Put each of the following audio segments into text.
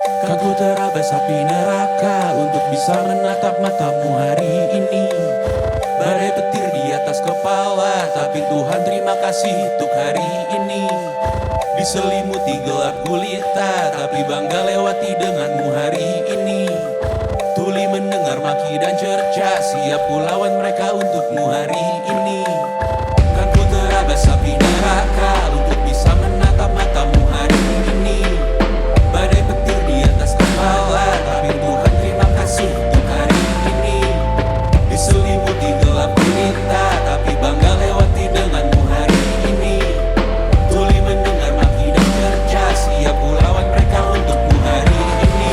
Kan ku terabas api neraka untuk bisa menatap matamu hari ini. Badai petir di atas kepala, tapi Tuhan terima kasih untuk hari ini. Diselimuti gelap gulita, tapi bangga lewati denganmu hari ini. Tuli mendengar maki dan cerca, siap ku lawan mereka untukmu hari ini. Kan ku terabas api neraka untuk bisa menatap matamu hari ini. Badai petir di atas kepala, tapi Tuhan terima kasih untuk hari ini. Diselimuti gelap gulita, tapi bangga lewati denganmu hari ini. Tuli mendengar maki dan cerca, siap ku lawan mereka untukmu hari ini.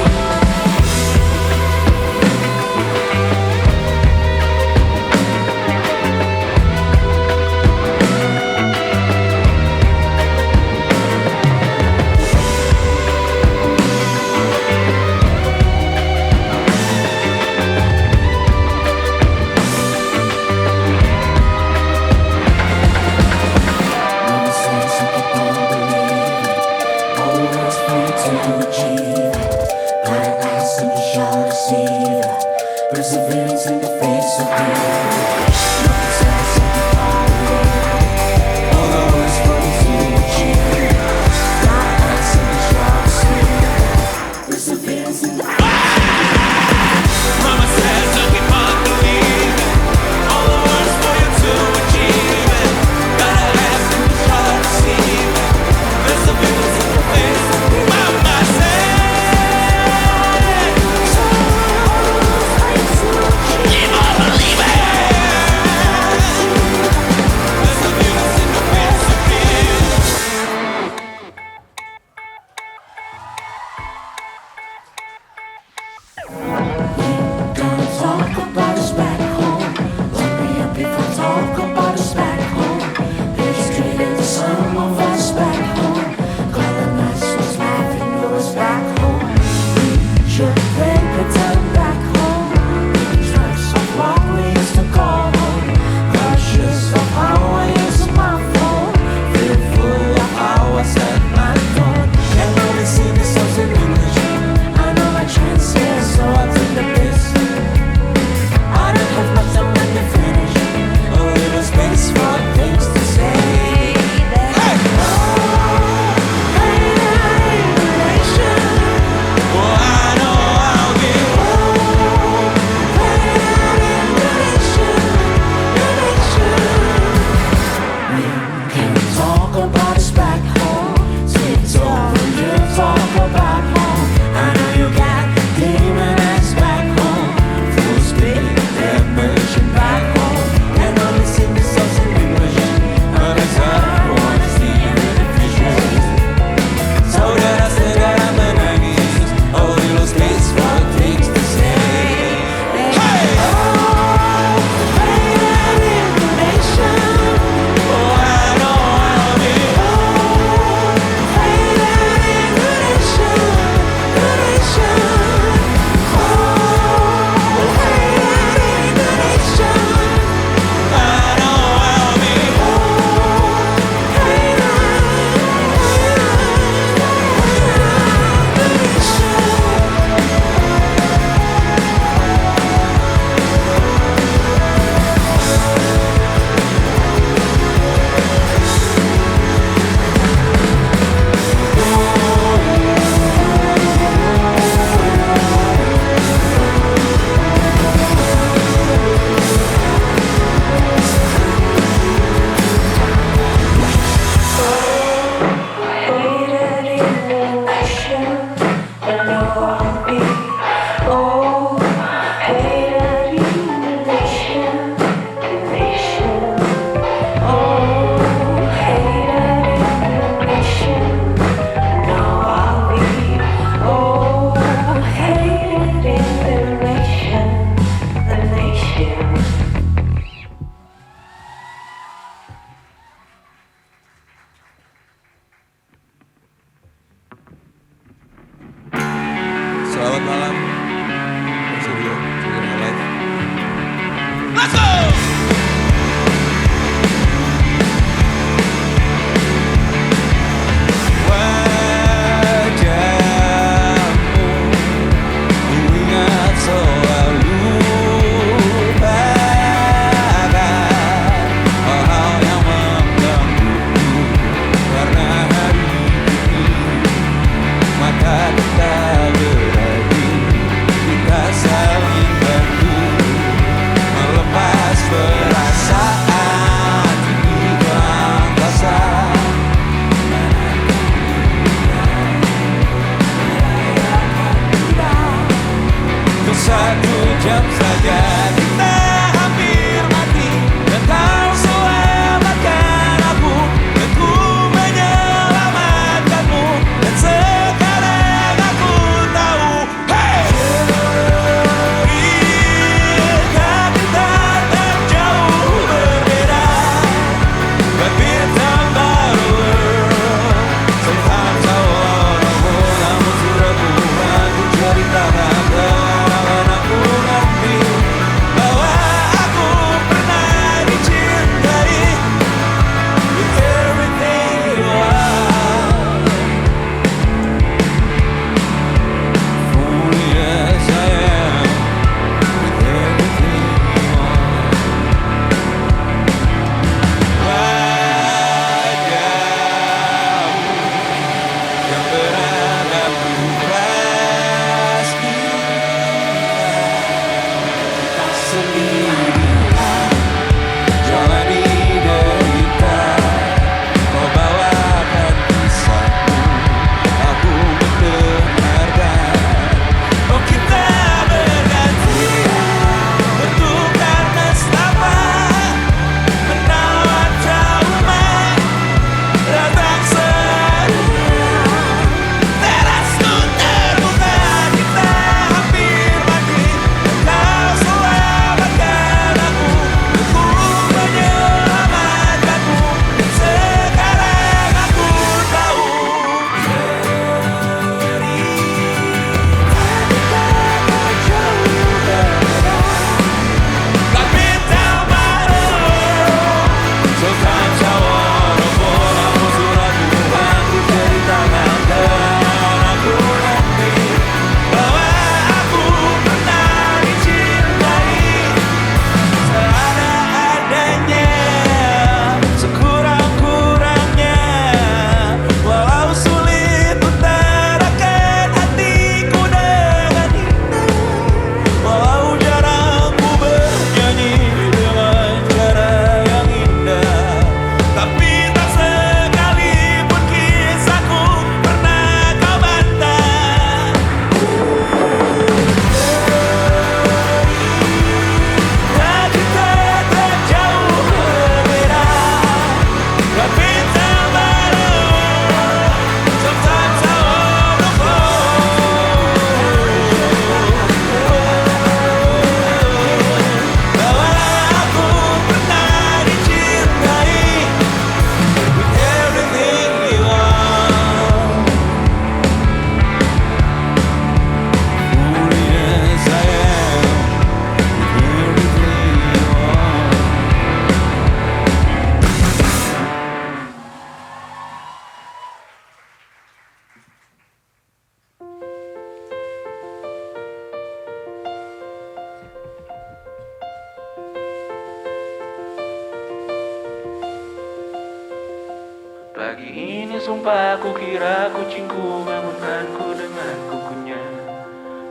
Pagi ini sumpah aku kira kucingku bangunkanku dengan kukunya.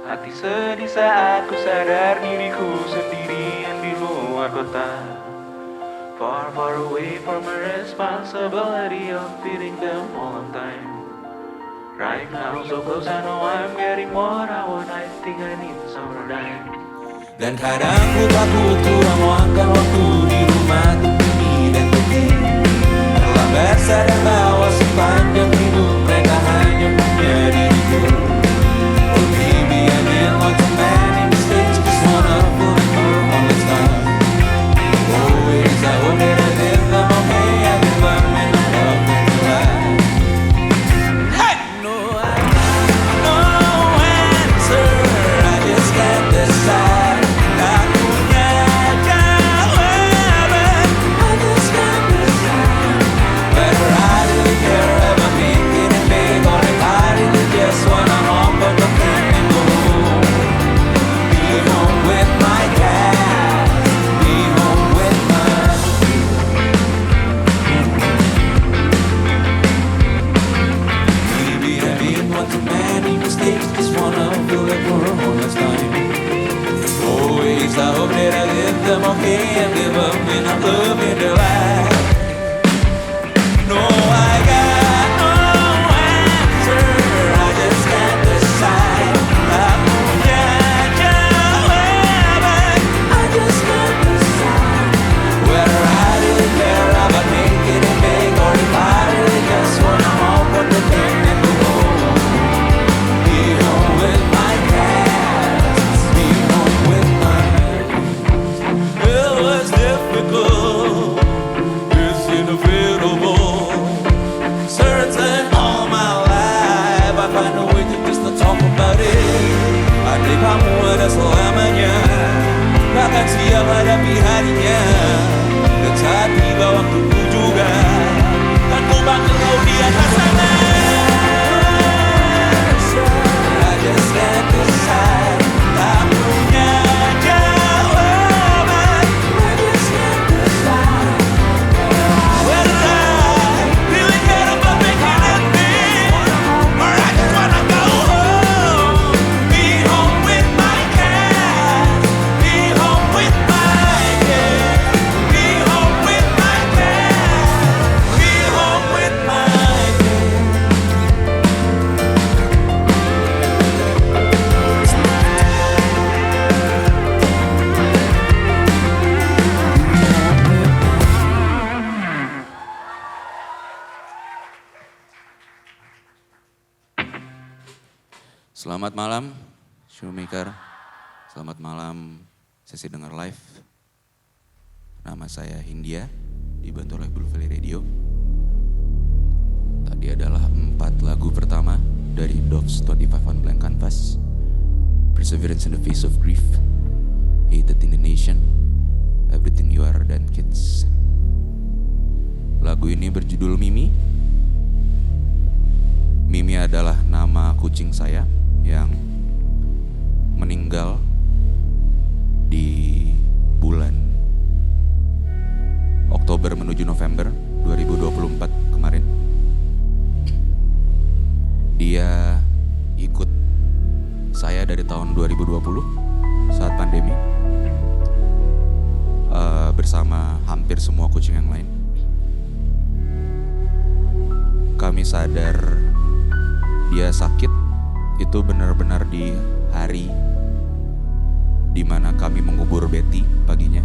Hati sedih saat ku sadar diriku sendirian di luar kota. Far, far away from the responsibility of feeding them all on time. Right now so close, I know I'm getting what I want. I think I need some time. Dan kadang ku takut kurang luangkan waktu di rumah untuk ini dan pergi. Terlambat sadar bahwa sepanjang hidup mereka hanya punya diriku. Oh baby, I made lots of many mistakes, just wanna put it through all this time. Always I hope that I did them okay, I give up and I love them to life. Hey! No, I got no answer, I just can't decide. I hope that I did them okay and give up when I love in their life. No, I got no answer, I just can't decide. Tak punya jawaban, I just can't decide. Whether I really care about making it big or if I really just wanna hop on the thing and go home. Be home with my cats, be home with my difficult, it's inevitable. Certain all my life I find a way to just not talk about it. Andai kamu ada selamanya, takkan siap hadapi harinya. Dan saat tiba waktuku juga, kan ku panggil kau di atas sana. I just can't decide, tak punya jawaban. Selamat malam, Showmaker. Selamat malam, sesi dengar live. Nama saya Hindia, dibantu oleh Blue Valley Radio. Tadi adalah 4 lagu pertama dari Doves 25 on Blank Canvas. Perseverance in the Face of Grief, Hated in the Nation, Everything You Are, dan Kids. Lagu ini berjudul Mimi. Mimi adalah nama kucing saya yang meninggal di bulan Oktober menuju November 2024 kemarin. Dia ikut saya dari tahun 2020 saat pandemi bersama hampir semua kucing yang lain. Kami sadar dia sakit itu benar-benar di hari dimana kami mengubur Betty paginya.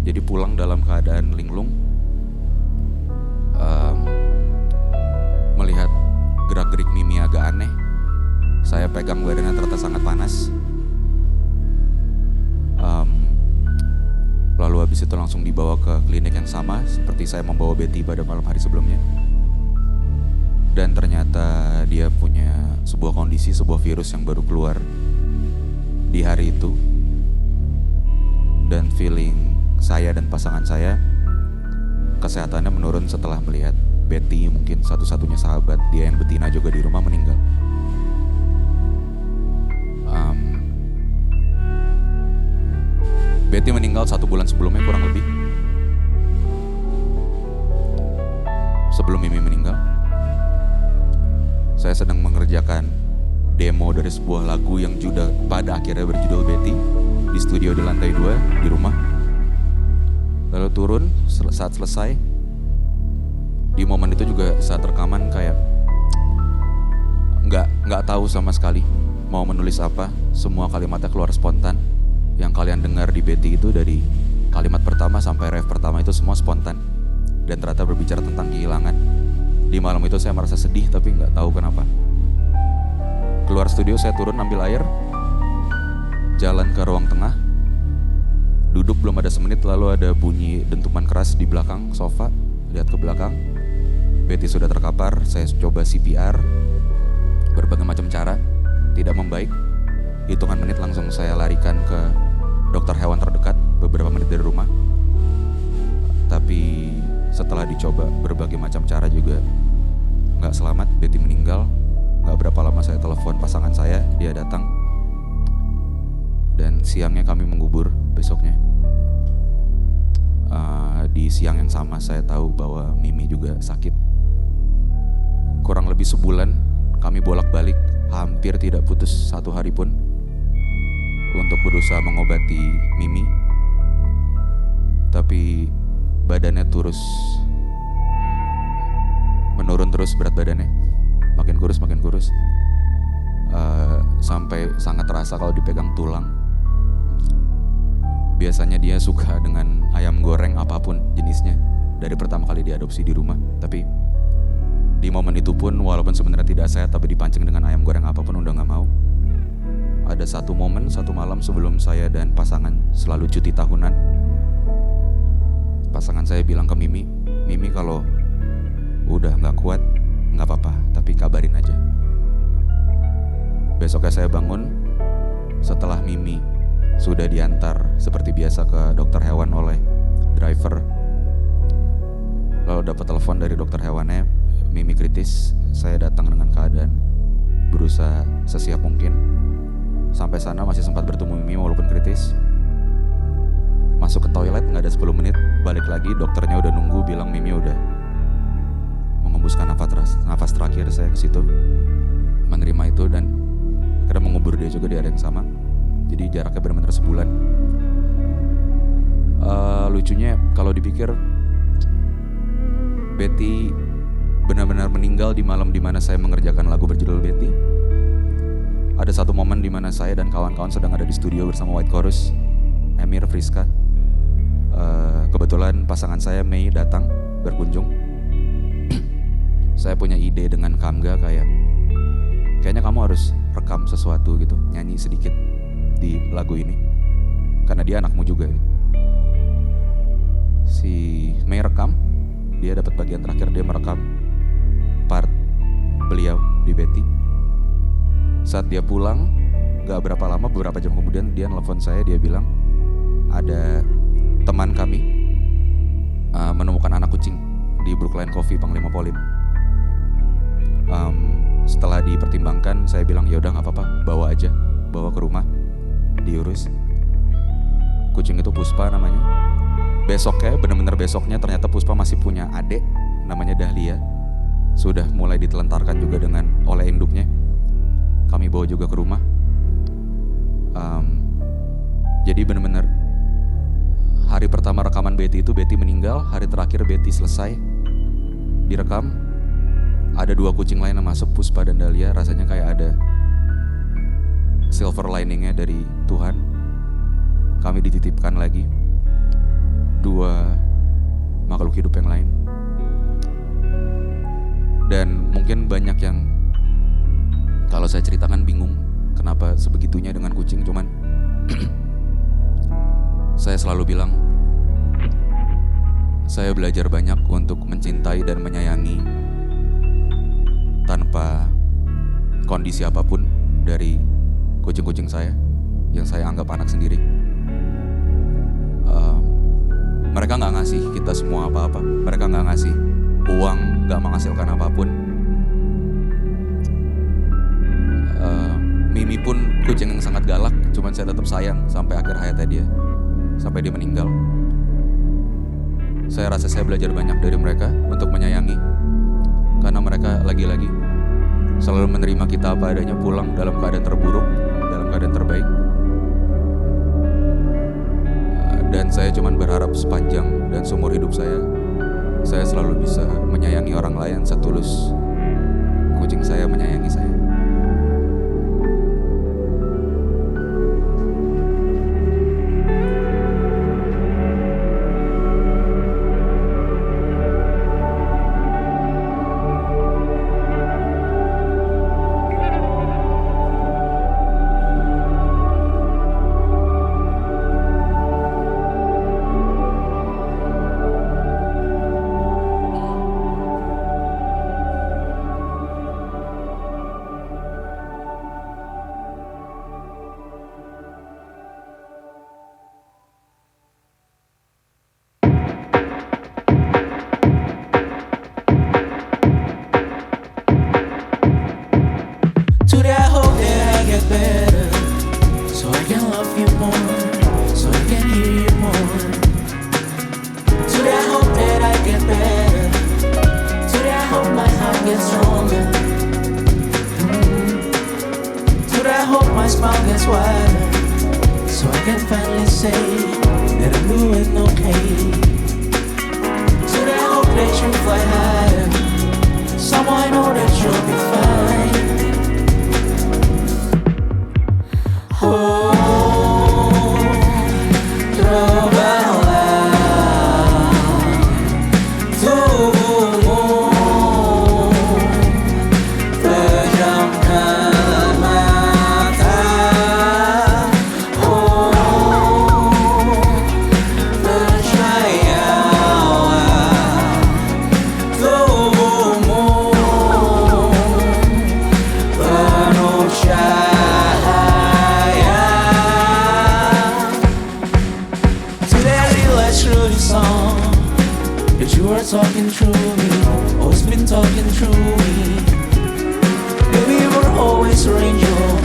Jadi pulang dalam keadaan linglung, melihat gerak-gerik Mimi agak aneh. Saya pegang badannya ternyata sangat panas. Lalu habis itu langsung dibawa ke klinik yang sama seperti saya membawa Betty pada malam hari sebelumnya. Dan ternyata dia punya sebuah kondisi, sebuah virus yang baru keluar di hari itu. Dan feeling saya dan pasangan saya, kesehatannya menurun setelah melihat Betty, mungkin satu-satunya sahabat dia yang betina juga di rumah, meninggal. Betty meninggal 1 bulan sebelumnya kurang lebih. saya sedang mengerjakan demo dari sebuah lagu yang juga pada akhirnya berjudul Betty di studio di lantai 2 di rumah. Lalu turun saat selesai. Di momen itu juga saat rekaman kayak nggak tahu sama sekali mau menulis apa. Semua kalimatnya keluar spontan. Yang kalian dengar di Betty itu dari kalimat pertama sampai ref pertama itu semua spontan. Dan ternyata berbicara tentang kehilangan. Di malam itu saya merasa sedih tapi nggak tahu kenapa. Keluar studio saya turun ambil air. Jalan ke ruang tengah. Duduk belum ada semenit lalu ada bunyi dentuman keras di belakang sofa. Lihat ke belakang. Betty sudah terkapar. Saya coba CPR. Berbagai macam cara. Tidak membaik. Hitungan menit langsung saya larikan ke dokter hewan terdekat beberapa menit dari rumah. Tapi setelah dicoba berbagai macam cara juga nggak selamat, Betty meninggal. Nggak berapa lama saya telepon pasangan saya, dia datang. Dan siangnya kami mengubur besoknya. Di siang yang sama saya tahu bahwa Mimi juga sakit. Kurang lebih sebulan kami bolak-balik, hampir tidak putus satu hari pun untuk berusaha mengobati Mimi. Tapi badannya terus menurun terus berat badannya. Makin kurus. Sampai sangat terasa kalau dipegang tulang. Biasanya dia suka dengan ayam goreng apapun jenisnya. Dari pertama kali diadopsi di rumah. Tapi di momen itu pun walaupun sebenarnya tidak sehat tapi dipancing dengan ayam goreng apapun udah gak mau. Ada satu momen, satu malam sebelum saya dan pasangan selalu cuti tahunan. Pasangan saya bilang ke Mimi, Mimi kalau udah gak kuat, gak apa-apa, tapi kabarin aja. Besoknya saya bangun setelah Mimi sudah diantar seperti biasa ke dokter hewan oleh driver. Lalu dapat telepon dari dokter hewannya, Mimi kritis. Saya datang dengan keadaan berusaha sesiap mungkin. Sampai sana masih sempat bertemu Mimi walaupun kritis. Masuk ke toilet gak ada 10 menit, balik lagi dokternya udah nunggu bilang Mimi udah mengembuskan nafas terakhir. Saya ke situ menerima itu dan akhirnya mengubur dia juga di hari yang sama. Jadi jaraknya benar-benar sebulan. Lucunya kalau dipikir Betty benar-benar meninggal di malam dimana saya mengerjakan lagu berjudul Betty. Ada satu momen di mana saya dan kawan-kawan sedang ada di studio bersama White Chorus, Emir, Friska. Kebetulan pasangan saya Mei datang berkunjung. Saya punya ide dengan Kamga kayaknya kamu harus rekam sesuatu gitu, nyanyi sedikit di lagu ini. Karena dia anakmu juga. Si Mei rekam, dia dapat bagian terakhir, dia merekam part beliau di Betty. Saat dia pulang, gak berapa lama, beberapa jam kemudian dia nelfon saya, dia bilang ada teman kami menemukan anak kucing di Brookline Coffee, Panglima Polim. Setelah dipertimbangkan, saya bilang ya udah nggak apa-apa, bawa aja, bawa ke rumah, diurus. Kucing itu Puspa namanya. Besoknya, benar-benar besoknya ternyata Puspa masih punya adik namanya Dahlia. Sudah mulai ditelantarkan juga oleh induknya. Kami bawa juga ke rumah. Jadi benar-benar hari pertama rekaman Betty itu Betty meninggal, hari terakhir Betty selesai direkam. Ada 2 kucing lain yang masuk, Puspa dan Dahlia. Rasanya kayak ada silver liningnya dari Tuhan. Kami dititipkan lagi 2 makhluk hidup yang lain. Dan mungkin banyak yang kalau saya ceritakan bingung kenapa sebegitunya dengan kucing, cuman saya selalu bilang saya belajar banyak untuk mencintai dan menyayangi tanpa kondisi apapun dari kucing-kucing saya yang saya anggap anak sendiri. Mereka gak ngasih kita semua apa-apa, mereka gak ngasih uang, gak menghasilkan apapun. Mimi pun kucing yang sangat galak, cuman saya tetap sayang sampai akhir hayatnya dia, sampai dia meninggal. Saya rasa saya belajar banyak dari mereka untuk menyayangi, karena mereka lagi-lagi selalu menerima kita apa adanya, pulang dalam keadaan terburuk, dalam keadaan terbaik. Dan saya cuman berharap sepanjang dan seumur hidup saya selalu bisa menyayangi orang lain setulus kucing saya menyayangi saya. Today I hope that I get better, so I can love you more, so I can hear you more. Today I hope that I get better, today I hope my heart gets stronger. Today I hope my smile gets wider, so I can finally say that I'm doing okay. Today I hope that you fly higher, somehow I know that you'll be fine. That you are talking through me, always been talking through me. Baby, you were always an angel.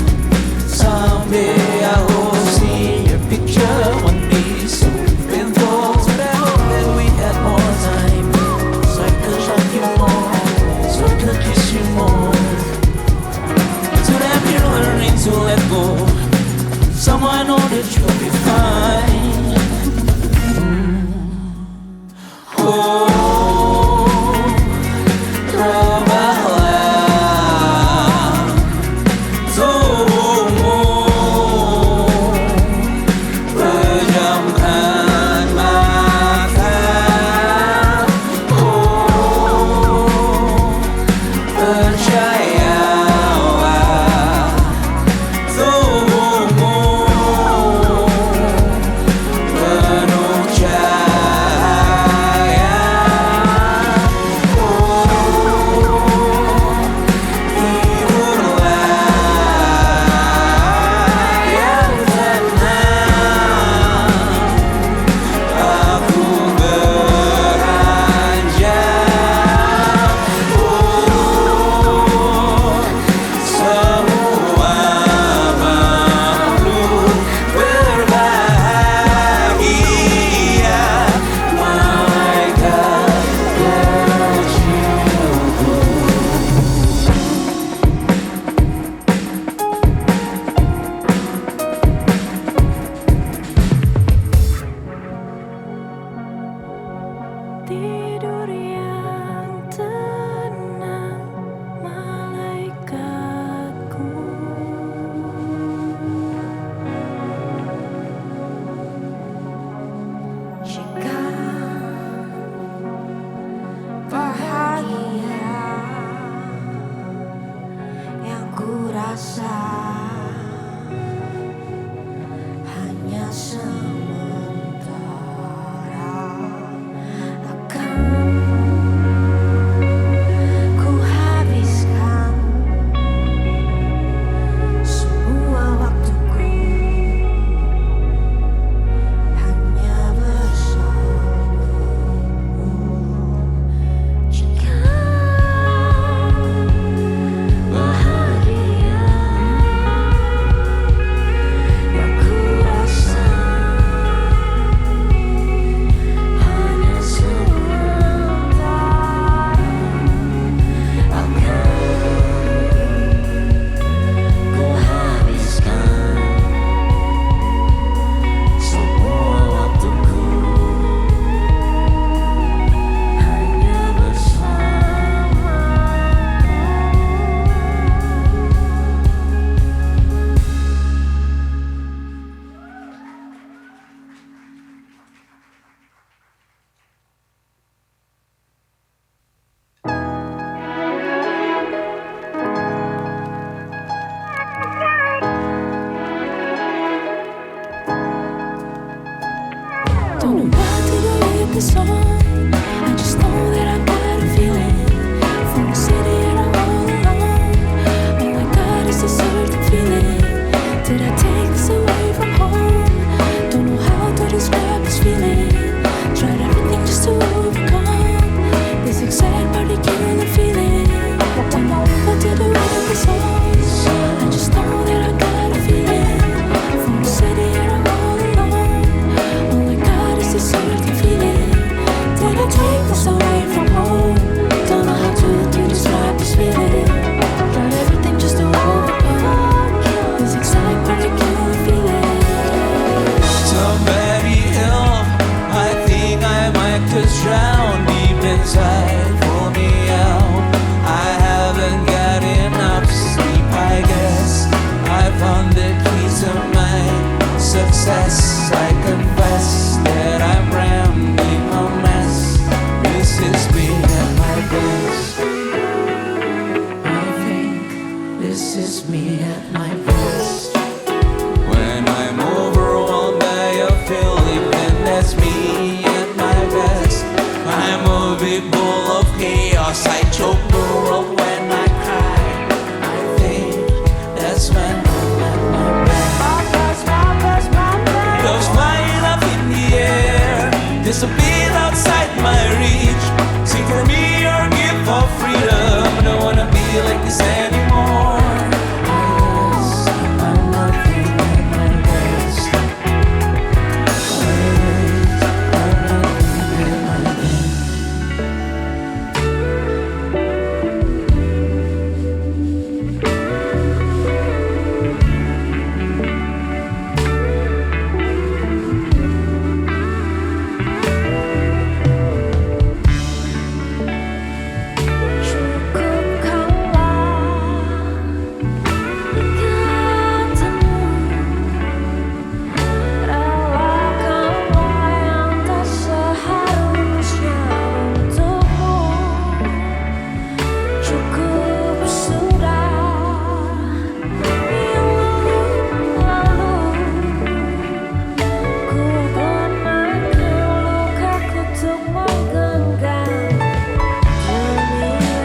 Someday I hope see your picture one day so painful. But I hope that we had more time, so I could love you more, so I could kiss you more. Today I'm here learning to let go, somehow I know that you'll be fine. Tidur yang tenang, malaikatku. Jika bahagia yang ku rasa hanya bahagia full of chaos. I choke the world when I cry. I think that's when goes flying up in the air, disappear outside my reach. Sing for me or give for freedom. I don't wanna be like this anymore. Yes, I'm not feeling my best. Yes, I'm not feeling my best. Cukup kaulah ikatanmu, relakanlah yang tak seharusnya untukmu. Cukup sudah yang lalu-lalu. Ku gunakan lukaku untuk menggenggam dunia.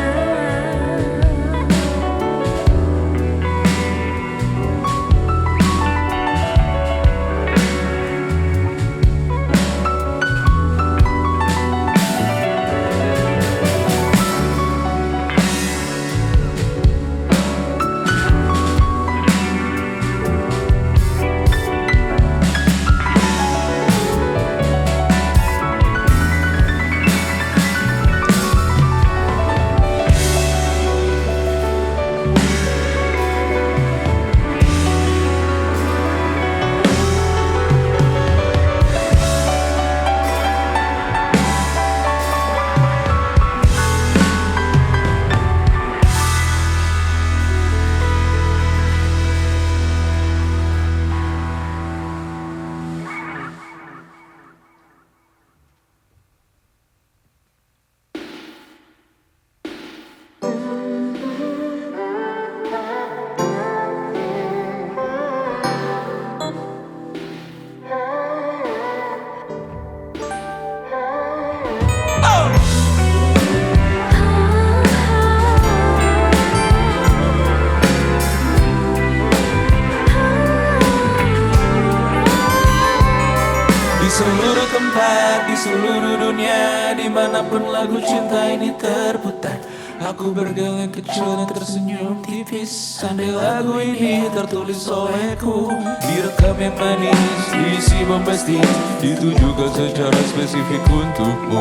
Di seluruh tempat, di seluruh dunia, dimanapun lagu cinta ini terputar, aku berdiri kecil dan tersenyum tipis. Andai lagu ini tertulis olehku, direkam yang manis, diisi bombastis, ditujukan secara spesifik untukmu.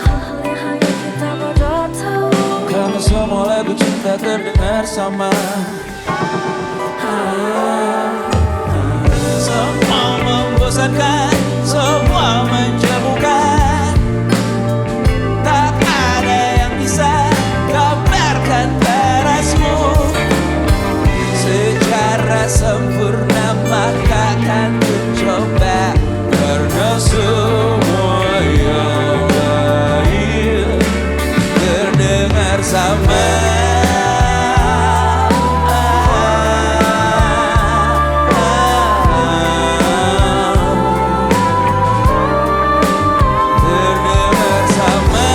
Hal yang hanya kita berdua tahu. Karena semua lagu cinta terdengar sama. Semua membosankan, semua menjemukan. Tak ada yang bisa gambarkan parasmu secara sempurna, maka akan mencoba. Karena semua yang lain terdengar sama. Terdengar sama.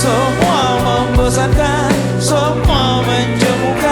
Semua membosankan, semua menjemukan.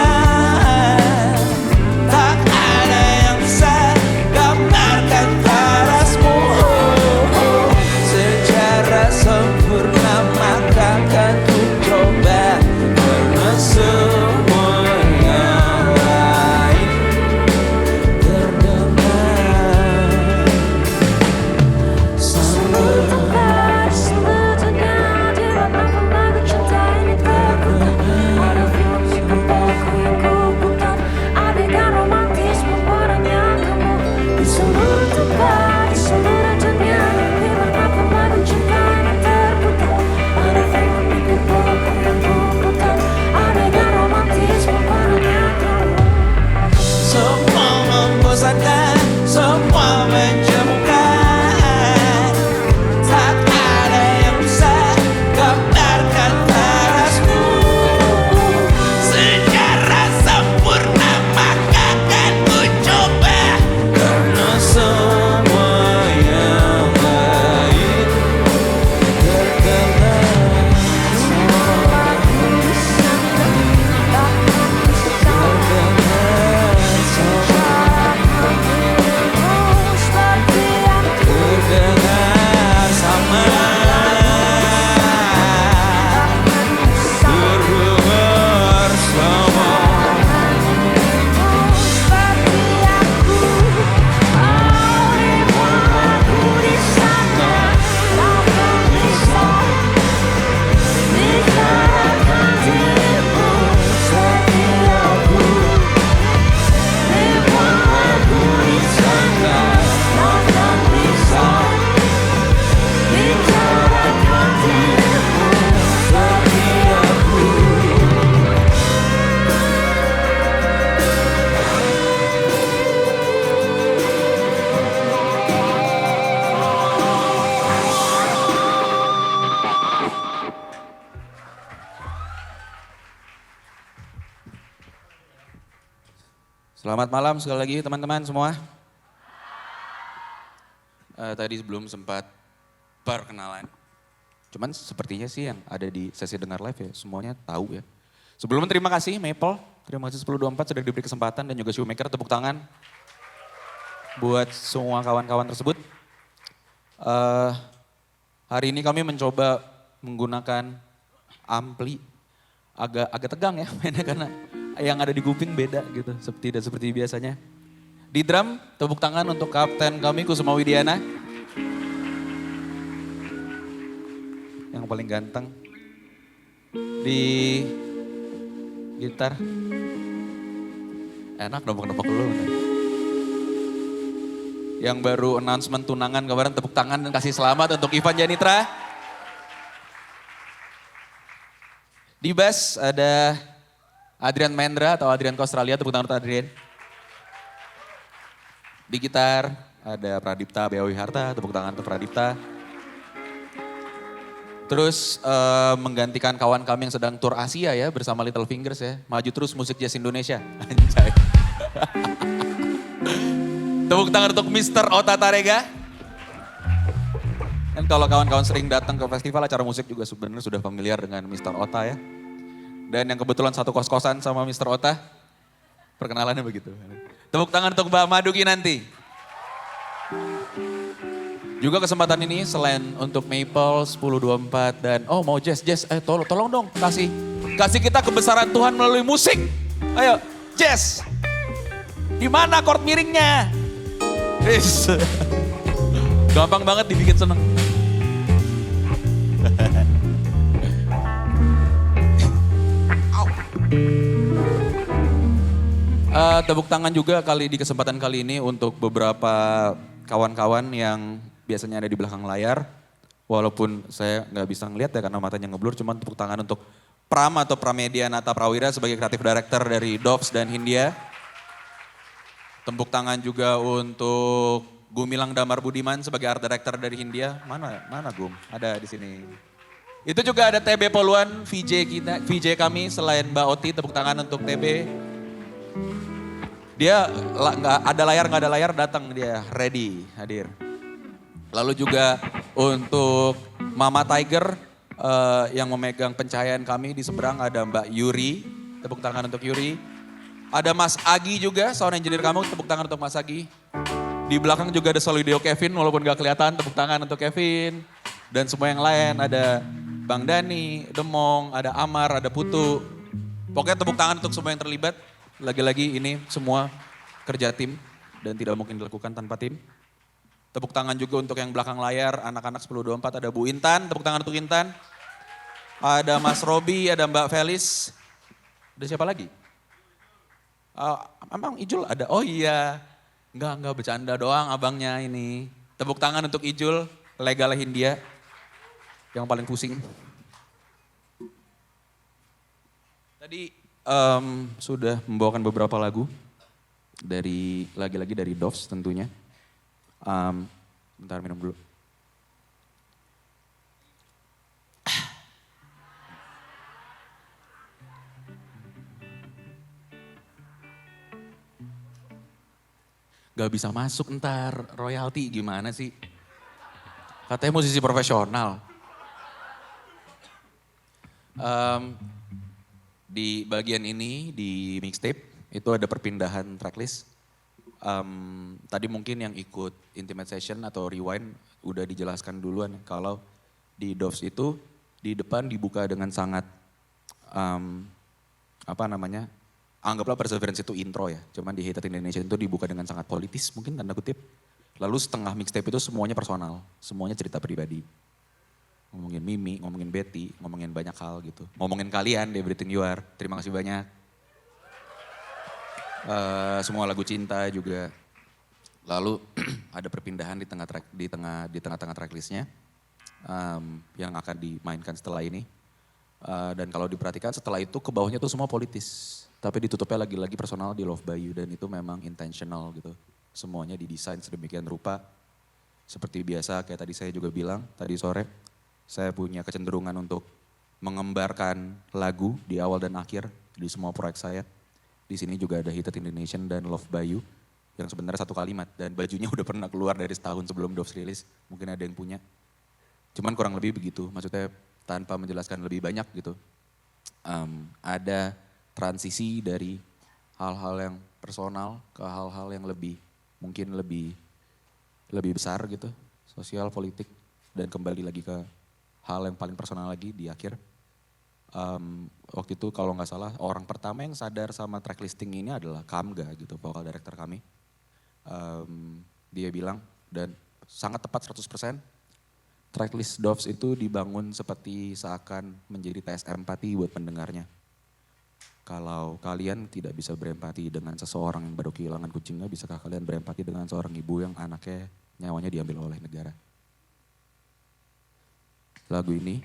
Selamat malam sekali lagi teman-teman semua. Tadi sebelum sempat perkenalan. Cuman sepertinya sih yang ada di sesi dengar live ya semuanya tahu ya. Sebelumnya terima kasih Maple, terima kasih 1024 sudah diberi kesempatan dan juga Shoemaker tepuk tangan buat semua kawan-kawan tersebut. Hari ini kami mencoba menggunakan ampli agak tegang ya mainnya karena yang ada di kuping beda gitu, tidak seperti biasanya. Di drum, tepuk tangan untuk kapten kami Kusuma Widiana. Yang paling ganteng. Di gitar. Enak nombok-nombok dulu. Yang baru announcement tunangan kemarin tepuk tangan dan kasih selamat untuk Ivan Janitra. Di bass ada Adrian Mendra atau Adrian ke Australia, tepuk tangan untuk Adrian. Di gitar ada Pradipta Beawi Harta, tepuk tangan untuk Pradipta. Terus menggantikan kawan kami yang sedang tour Asia ya bersama Little Fingers ya. Maju terus musik jazz Indonesia. Anjay. Tepuk tangan untuk Mr. Ota Tarega. Dan kalau kawan-kawan sering datang ke festival acara musik juga sebenarnya sudah familiar dengan Mr. Ota ya. Dan yang kebetulan satu kos-kosan sama Mr. Ota, perkenalannya begitu. Tepuk tangan untuk Mbak Maduki nanti. Juga kesempatan ini selain untuk Maple 1024 dan mau Jazz, tolong dong kasih kita kebesaran Tuhan melalui musik. Ayo Jazz, di mana chord miringnya? Gampang banget dibikin seneng. Tepuk tangan juga di kesempatan kali ini untuk beberapa kawan-kawan yang biasanya ada di belakang layar. Walaupun saya nggak bisa ngeliat ya karena matanya ngeblur, cuman tepuk tangan untuk Pram atau Pramedia Nata Prawira sebagai kreatif director dari Doves dan Hindia. Tepuk tangan juga untuk Gumilang Damar Budiman sebagai art director dari Hindia. Mana Gum? Ada di sini. Itu juga ada TB Poluan, VJ kami selain Mbak Oti, tepuk tangan untuk TB. Dia nggak ada layar datang dia ready hadir. Lalu juga untuk Mama Tiger yang memegang pencahayaan kami di seberang ada Mbak Yuri, tepuk tangan untuk Yuri. Ada Mas Agi juga sound engineer kamu, tepuk tangan untuk Mas Agi. Di belakang juga ada Solidio Kevin walaupun gak kelihatan, tepuk tangan untuk Kevin. Dan semua yang lain ada Bang Dani, Demong, ada Amar, ada Putu. Pokoknya tepuk tangan untuk semua yang terlibat. Lagi-lagi ini semua kerja tim dan tidak mungkin dilakukan tanpa tim. Tepuk tangan juga untuk yang belakang layar, anak-anak 1024 ada Bu Intan, tepuk tangan untuk Intan. Ada Mas Robi, ada Mbak Felis. Ada siapa lagi? Emang Ijul ada? Oh iya, enggak bercanda doang abangnya ini. Tepuk tangan untuk Ijul, legal Hindia, yang paling pusing. Tadi sudah membawakan beberapa lagu dari lagi-lagi dari Doves tentunya. Bentar minum dulu. Gak bisa masuk ntar royalti gimana sih? Katanya musisi profesional. Di bagian ini di mixtape itu ada perpindahan tracklist. Tadi mungkin yang ikut intimate session atau rewind udah dijelaskan duluan kalau di Doves itu di depan dibuka dengan sangat anggaplah Perseverance itu intro ya. Cuman di Hated Indonesia itu dibuka dengan sangat politis mungkin tanda kutip. Lalu setengah mixtape itu semuanya personal, semuanya cerita pribadi. Ngomongin Mimi, ngomongin Betty, ngomongin banyak hal gitu. Ngomongin kalian di Everything You Are, terima kasih banyak. Semua lagu cinta juga. Lalu ada perpindahan di tengah-tengah tracklistnya yang akan dimainkan setelah ini. Dan kalau diperhatikan setelah itu ke bawahnya tuh semua politis. Tapi ditutupnya lagi-lagi personal di Love By You dan itu memang intentional gitu. Semuanya didesain sedemikian rupa. Seperti biasa kayak tadi saya juga bilang tadi sore. Saya punya kecenderungan untuk mengembarkan lagu di awal dan akhir di semua proyek saya. Di sini juga ada Heated in the Nation dan Love by You yang sebenarnya satu kalimat dan bajunya udah pernah keluar dari setahun sebelum Doves rilis. Mungkin ada yang punya. Cuman kurang lebih begitu, maksudnya tanpa menjelaskan lebih banyak gitu. Ada transisi dari hal-hal yang personal ke hal-hal yang mungkin lebih besar gitu, sosial, politik, dan kembali lagi ke hal yang paling personal lagi di akhir. Waktu itu kalau nggak salah orang pertama yang sadar sama track listing ini adalah Kamga gitu, vokal director kami. Dia bilang dan sangat tepat 100%, tracklist Doves itu dibangun seperti seakan menjadi tes empati buat pendengarnya. Kalau kalian tidak bisa berempati dengan seseorang yang baru kehilangan kucingnya, bisakah kalian berempati dengan seorang ibu yang anaknya nyawanya diambil oleh negara? Lagu ini,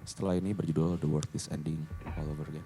setelah ini berjudul The World Is Ending All Over Again.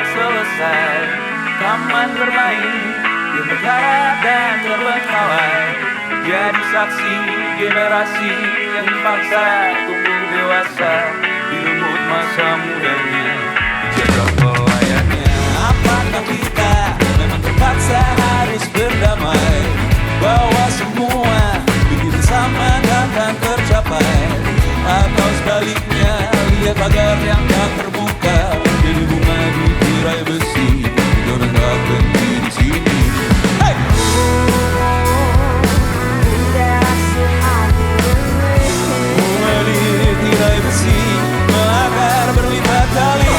tak selesai. Taman bermain, dia berharap dan terbengkalai. Jadi saksi generasi yang dipaksa tumbuh dewasa di lumut masa mudanya, dijaga pelayannya. Apakah kita memang terpaksa harus berdamai, bahwa semua begitu sama dan akan tercapai? Atau sebaliknya, lihat pagar yang tak terbuka, jadi bunga di tirai besi, jangan tak berhenti di sini. Hey! Bunga di tirai besi mengakar berlipat kali.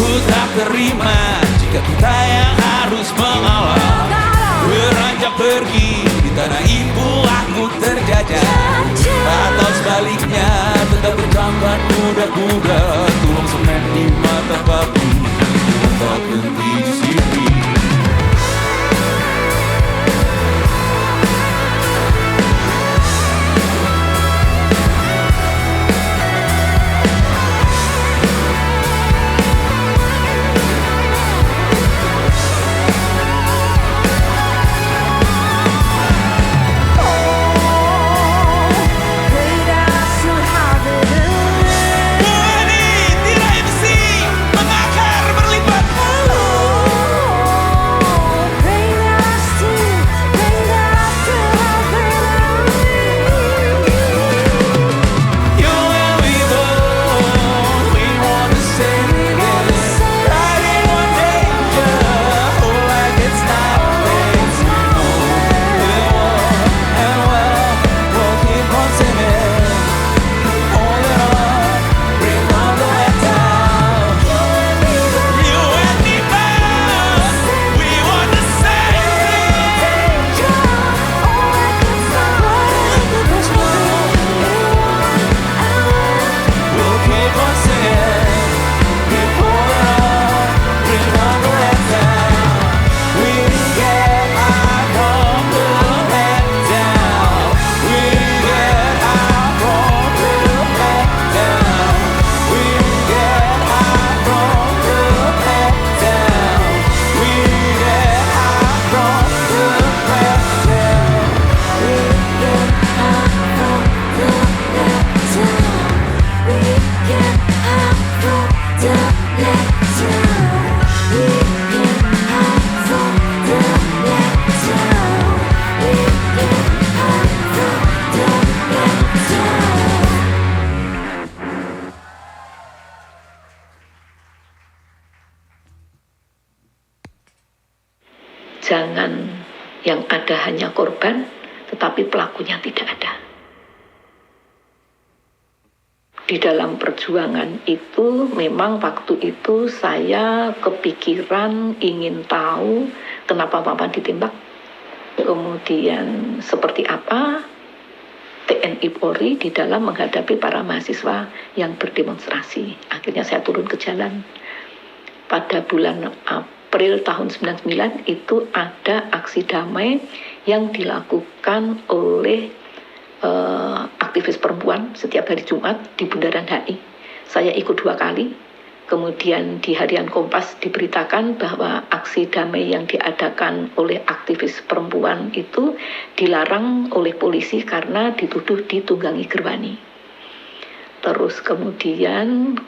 Ku tak terima jika kita yang harus mengalah. Beranjak pergi di tanah ibu aku terjajah. Atau sebaliknya tetap berjalan kuda-kuda. Tulang semen di mata babi, tak berhenti di sini. Jangan yang ada hanya korban, tetapi pelakunya tidak ada. Di dalam perjuangan itu, memang waktu itu saya kepikiran ingin tahu kenapa Papan ditembak. Kemudian seperti apa TNI Polri di dalam menghadapi para mahasiswa yang berdemonstrasi. Akhirnya saya turun ke jalan. Pada bulan April tahun 99 itu ada aksi damai yang dilakukan oleh aktivis perempuan setiap hari Jumat di Bundaran HI. Saya ikut 2 kali. Kemudian di harian Kompas diberitakan bahwa aksi damai yang diadakan oleh aktivis perempuan itu dilarang oleh polisi karena dituduh ditunggangi gerwani. Terus kemudian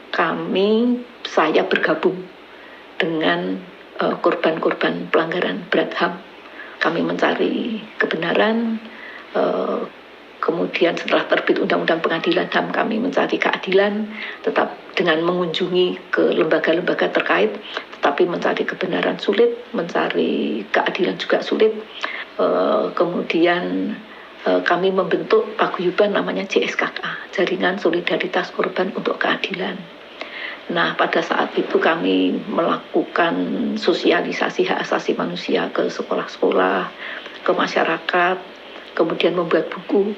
saya bergabung dengan korban-korban pelanggaran berat HAM. Kami mencari kebenaran, kemudian setelah terbit Undang-Undang Pengadilan HAM kami mencari keadilan, tetap dengan mengunjungi ke lembaga-lembaga terkait, tetapi mencari kebenaran sulit, mencari keadilan juga sulit. Kemudian kami membentuk paguyuban namanya JSKK, Jaringan Solidaritas Korban untuk Keadilan. Nah, pada saat itu kami melakukan sosialisasi hak asasi manusia ke sekolah-sekolah, ke masyarakat, kemudian membuat buku,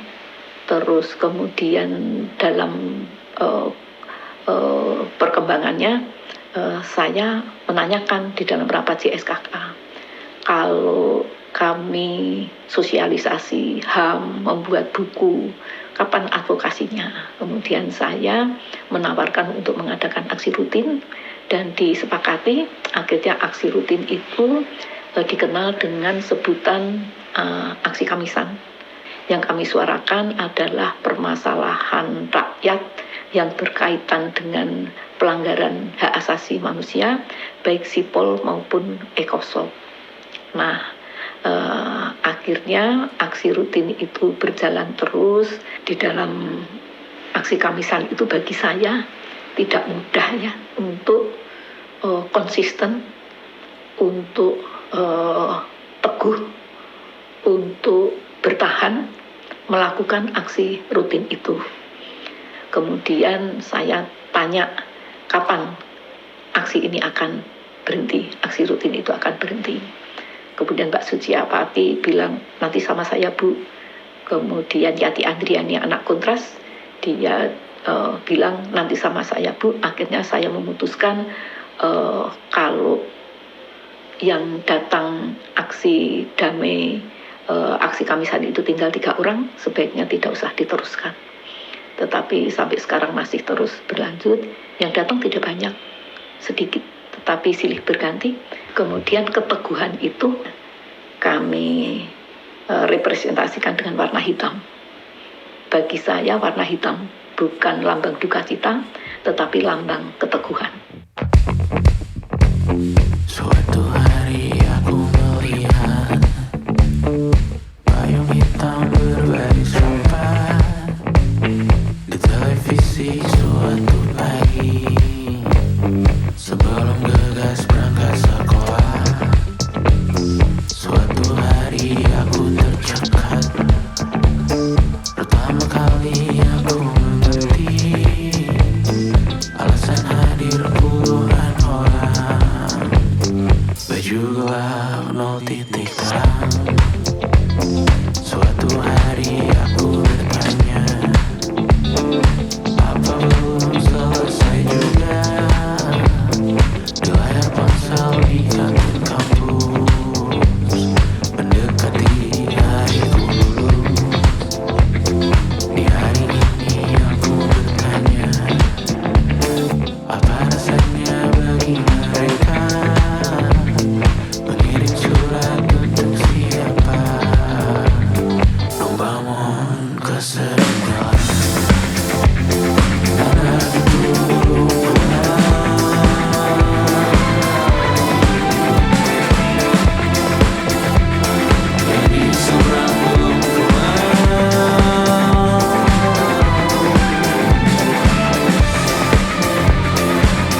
terus kemudian dalam perkembangannya saya menanyakan di dalam rapat JSKK, kalau kami sosialisasi HAM, membuat buku, kapan advokasinya? Kemudian saya menawarkan untuk mengadakan aksi rutin dan disepakati. Akhirnya aksi rutin itu dikenal dengan sebutan aksi Kamisan. Yang kami suarakan adalah permasalahan rakyat yang berkaitan dengan pelanggaran hak asasi manusia, baik sipol maupun ekosoc. Nah, akhirnya aksi rutin itu berjalan terus. Di dalam aksi Kamisan itu bagi saya tidak mudah ya untuk konsisten, untuk teguh, untuk bertahan melakukan aksi rutin itu. Kemudian saya tanya, kapan aksi ini akan berhenti, aksi rutin itu akan berhenti. Kemudian Mbak Suciapati bilang, nanti sama saya Bu. Kemudian Yati Andriani anak kontras, dia bilang nanti sama saya Bu. Akhirnya saya memutuskan kalau yang datang aksi damai, aksi Kamisan itu tinggal 3 orang, sebaiknya tidak usah diteruskan. Tetapi sampai sekarang masih terus berlanjut. Yang datang tidak banyak, sedikit, tetapi silih berganti. Kemudian keteguhan itu kami representasikan dengan warna hitam. Bagi saya warna hitam bukan lambang duka cita, tetapi lambang keteguhan. Suatu hari aku melihat payung hitam berbaris rapat di televisi suatu pagi. Sebelum gegas berangkat sekolah, suatu hari aku tercekat. Pertama kali aku mengerti alasan hadir puluhan orang. Baju gelap 0 titik terang. Suatu hari aku bertanya, apa belum selesai juga? Di layar ponsel di kantin kampus, mendekati hariku lulus. Di hari ini aku bertanya, apa rasanya bagi mereka mengirim surat untuk siapa? Membangun kesedihan. Anak itu belum jadi seorang belum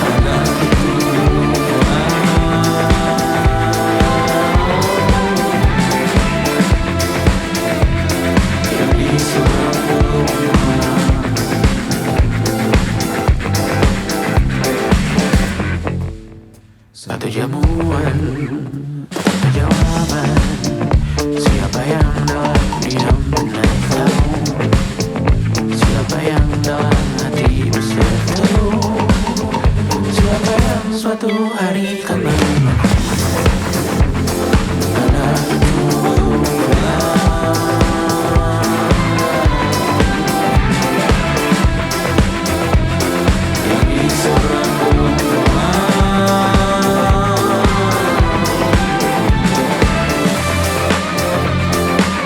anak itu jadi seorang belum. Satu jamuan, satu jawaban. Siapa yang dalam diam benar tahu? Siapa yang dalam hati berseteru? Siapa yang suatu hari kan mengaku anak itu belum jadi seorang belum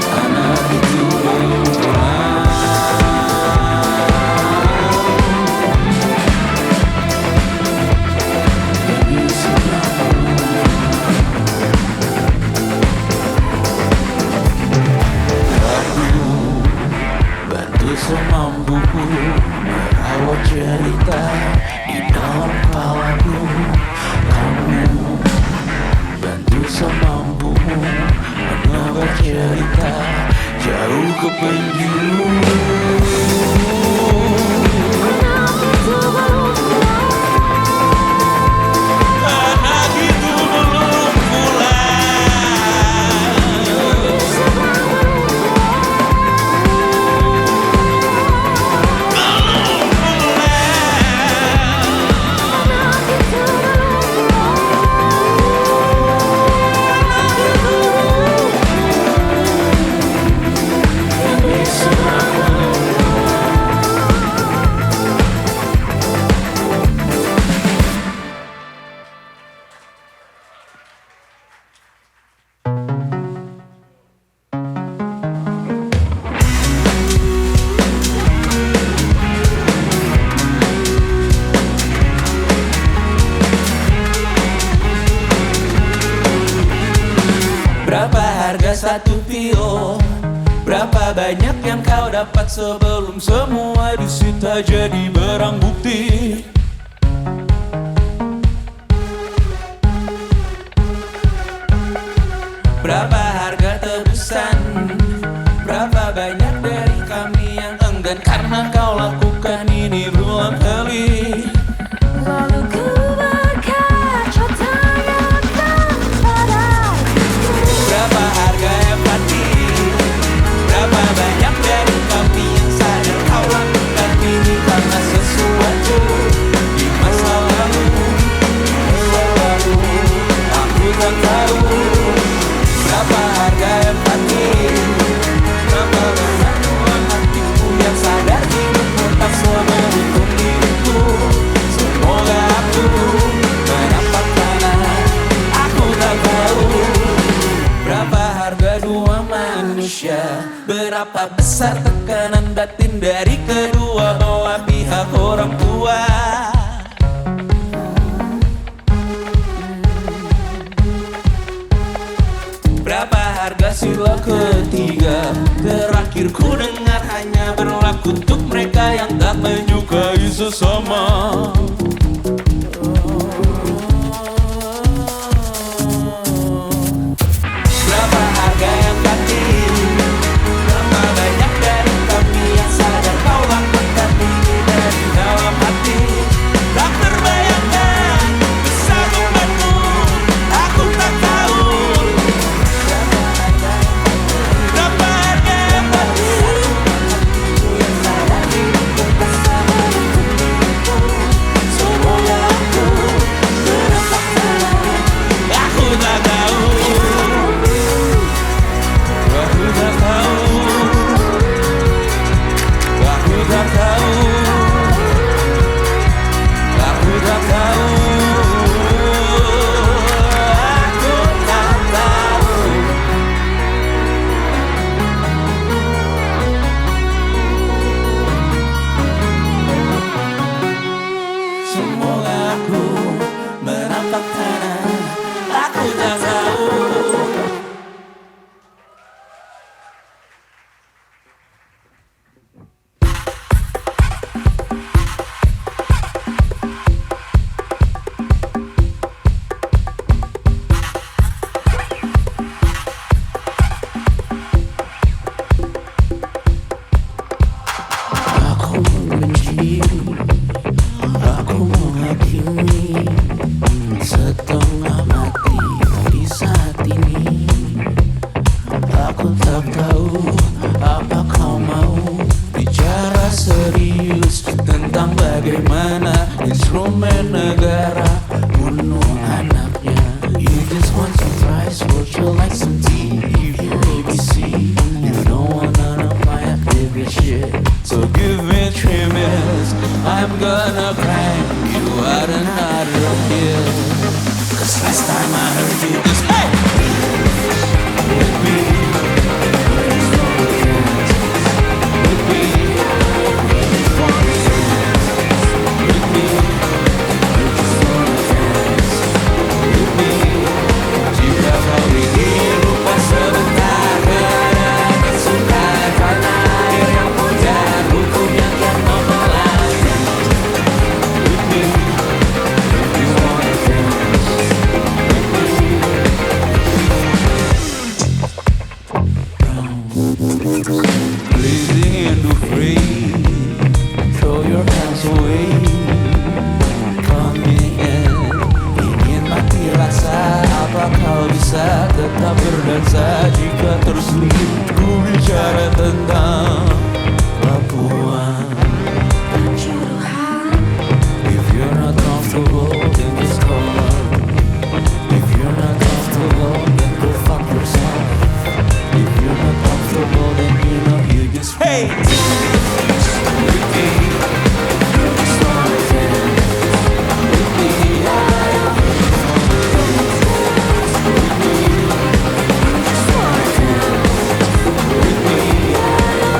anak itu belum jadi seorang aku bantu semampuku merawat cerita di dalam kepalaku. Kamu bantu semampumu menebar cerita jauh ke penjuru. Anak itu belum Berapa harga satu pil? Berapa banyak yang kau dapat sebelum semua disita jadi barang bukti? Berapa harga tebusan? Berapa banyak dari kami yang enggan karena kau lakukan ini berulang kali? Lalu ku berkata Betapa besar tekanan batin dari kedua belah pihak orang tua. Berapa harga sila ketiga? Terakhir ku dengar hanya berlaku untuk mereka yang tak menyukai sesama. Berapa harga yang batin? Berapa banyak dari kami yang sadar kau lakukan ini dari dalam hati? Tak terbayangkan besar bebanmu, aku tak tahu. Berapa harga yang batin? Yang sadar diriku bersama diriku. Semuanya aku mendapatkan. Aku tak tahu. Aku tak tahu. Aku tak tahu. Aku tak tahu. Aku tak tahu. Semoga aku menapak tanah. Aku tak tahu. Aku membenci, aku menghakimi, setengah mati di saat ini. Aku tak tahu apa kau mau bicara serius tentang bagaimana instrumen negara bunuh anaknya. You just want some fries, would you like some tea? If you ABC, you don't want none of my activist shit. So give me 3 minutes, I'm gonna crank you out and out of here. Cause last time I heard you just hey! With me, with me, with me, with me. Jika kau ingin lupa sebentar, kadang suka karena air yang hujan, hukum yang kian membelah. With me, if you wanna dance, with me. Blazing into free, throw your hands away. Coming in, ingin mati rasa. Apa kau bisa tetap berdansa jika tersulit ku bicara tentang Papua? If you're not comfortable, then just call up. If you're not comfortable, then go fuck yourself. If you're not comfortable, then you know you just hate. With me, you just wanna dance. With me, with me, you just wanna dance. With me,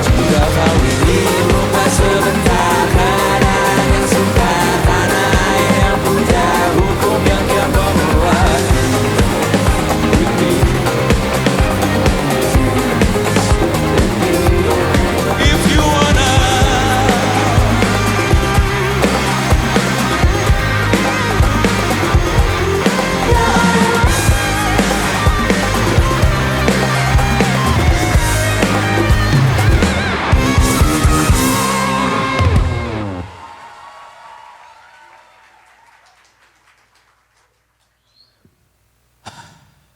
jika kau ingin lupa sebentar, kadang yang suka tanah air yang puja, hukum yang kian membuat. With me, if you wanna.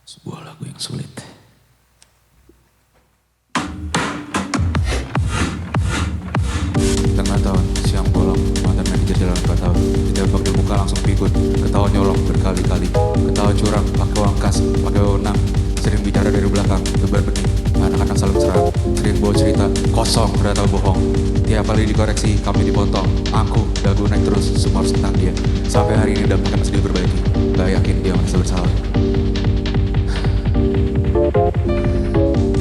Sebuah lagu yang sulit. Tengah tahun, siang bolong, mantan manajer jalan 4 tahun. Ditembak di muka langsung pikun, ketawa nyolong berkali-kali. Ketawa curang, pakai uang kas, pakai wewenang. Sering bicara dari belakang, tebar benih. Anak-anak saling serang, sering bawa cerita, kosong ternyata bohong. Tiap kali dikoreksi, kami dipotong. Angkuh, dagu naik terus, semua harus tentang dia. Sampai hari ini dapatkan masih diperbaiki. Gak yakin dia merasa bersalah.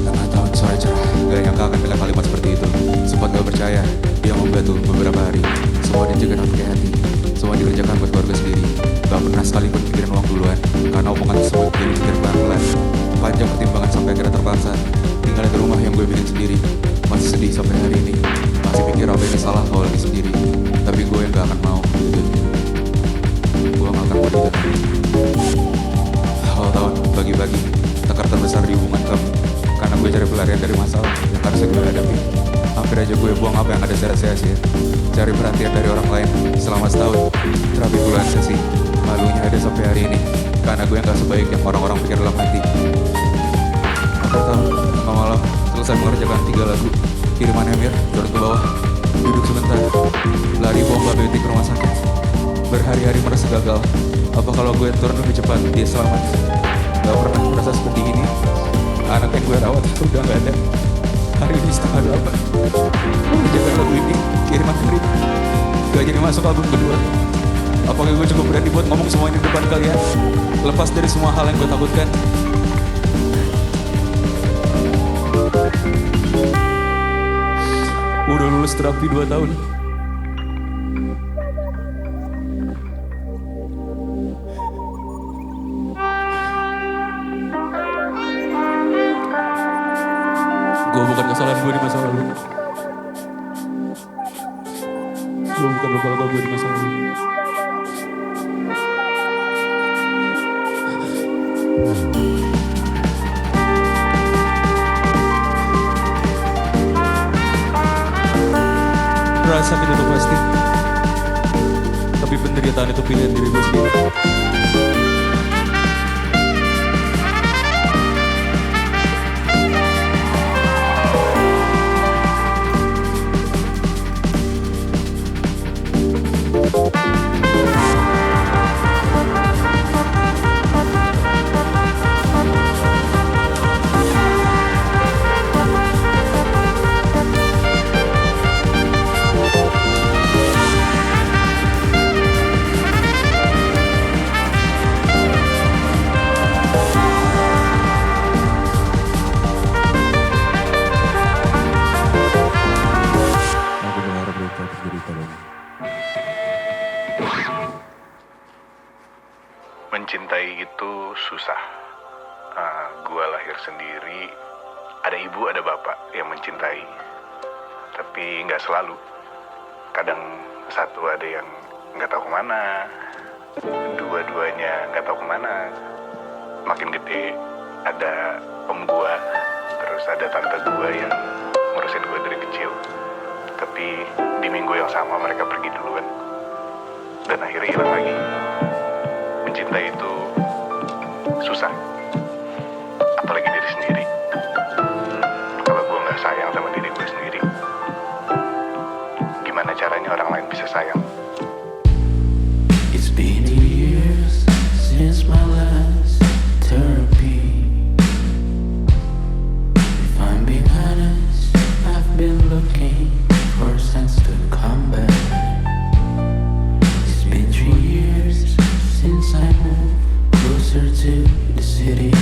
Tengah tahun, Sore cerah, gak nyangka akan dengar kalimat seperti itu. Sempat gak percaya, dia membatu beberapa hari. Semua dijaga pakai hati, semua dikerjakan buat keluarga sendiri. Gak pernah sekalipun pikirin uang duluan, karena omongan tersebut jadi pikir pelan-pelan. Panjang pertimbangan sampai akhirnya terpaksa tinggal di rumah yang gue bikin sendiri. Masih sedih sampai hari ini, masih pikir apa ini salah kalau lagi sendiri. Tapi gue yang gak akan mau gitu. Gue gak akan mau gitu. Awal tahun bagi-bagi tekar terbesar di hubungan kamu, karena gue cari pelarian dari masalah yang harus gue hadapi. Hampir aja gue buang apa yang ada secara sia-sia, cari perhatian dari orang lain selama setahun. Terapi bulan sesi, malunya ada sampai hari ini, karena gue yang gak sebaik yang orang-orang pikir dalam hati. Akhir tahun, tengah malam, selesai mengerjakan 3 lagu, kiriman Emir, turun ke bawah, duduk sebentar, lari bomba beauty ke rumah sakit. Berhari-hari merasa gagal, apa kalau gue turun lebih cepat, dia selamat. Gak pernah merasa seperti ini. Anak yang gue rawat udah gak ada. Hari ini setengah 8, mengerjakan lagu ini, kiriman Karim, gak jadi masuk album kedua. Apakah gue cukup berani buat ngomong semuanya di depan kalian, lepas dari semua hal yang gue takutkan? Udah lulus terapi 2 tahun. Gue bukan kesalahan gue di masa lalu. Gue bukan lupa-lupa gue di masa lalu. Rasa sakit itu pasti, tapi penderitaan itu pilihan diri gue sendiri. Aku berharap mereka terjadi tolong. Mencintai itu susah. Gua lahir sendiri, ada ibu ada bapak yang mencintai. Tapi nggak selalu. Kadang satu ada yang nggak tahu kemana, dua-duanya nggak tahu kemana. Makin gede ada om gua, terus ada tante gua yang ngurusin gua dari kecil. Tapi di minggu yang sama mereka pergi duluan, dan akhirnya hilang lagi. Mencintai itu susah, apalagi diri sendiri. Kalau gue gak sayang sama diri gue sendiri, gimana caranya orang lain bisa sayang? It's been years since my last therapy. If I'm being honest, I've been looking for signs to come back. It's been 3 years since I moved closer to the city.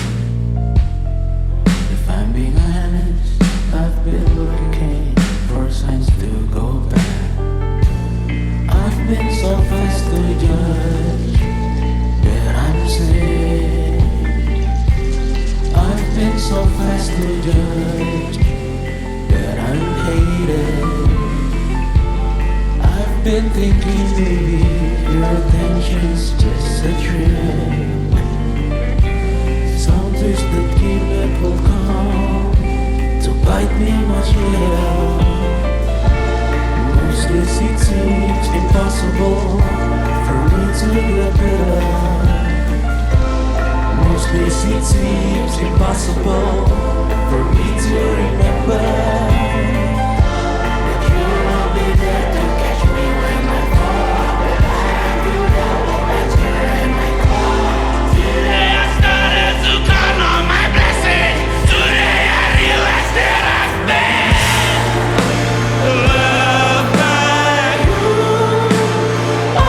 If I'm being honest, I've been looking for signs to go back. I've been so fast to judge that I'm sick. I've been so fast to judge that I'm hated. I've been thinking maybe your attention's just a trick. Some twisted gimmick will come to bite me much later. Mostly it seems impossible for me to get better. Mostly it seems impossible for me to remember that you'll not be there to catch me when I fall. But I do that when I turn my call. Today I started to count on my blessings. Today I realized that I've been loved by you. Oh.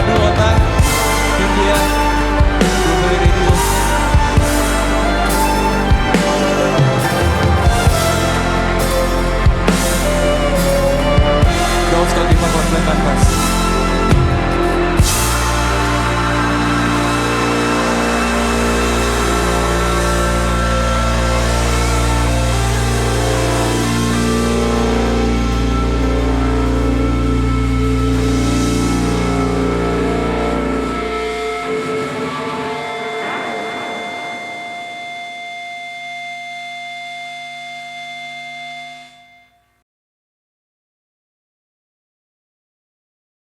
Aduh otak.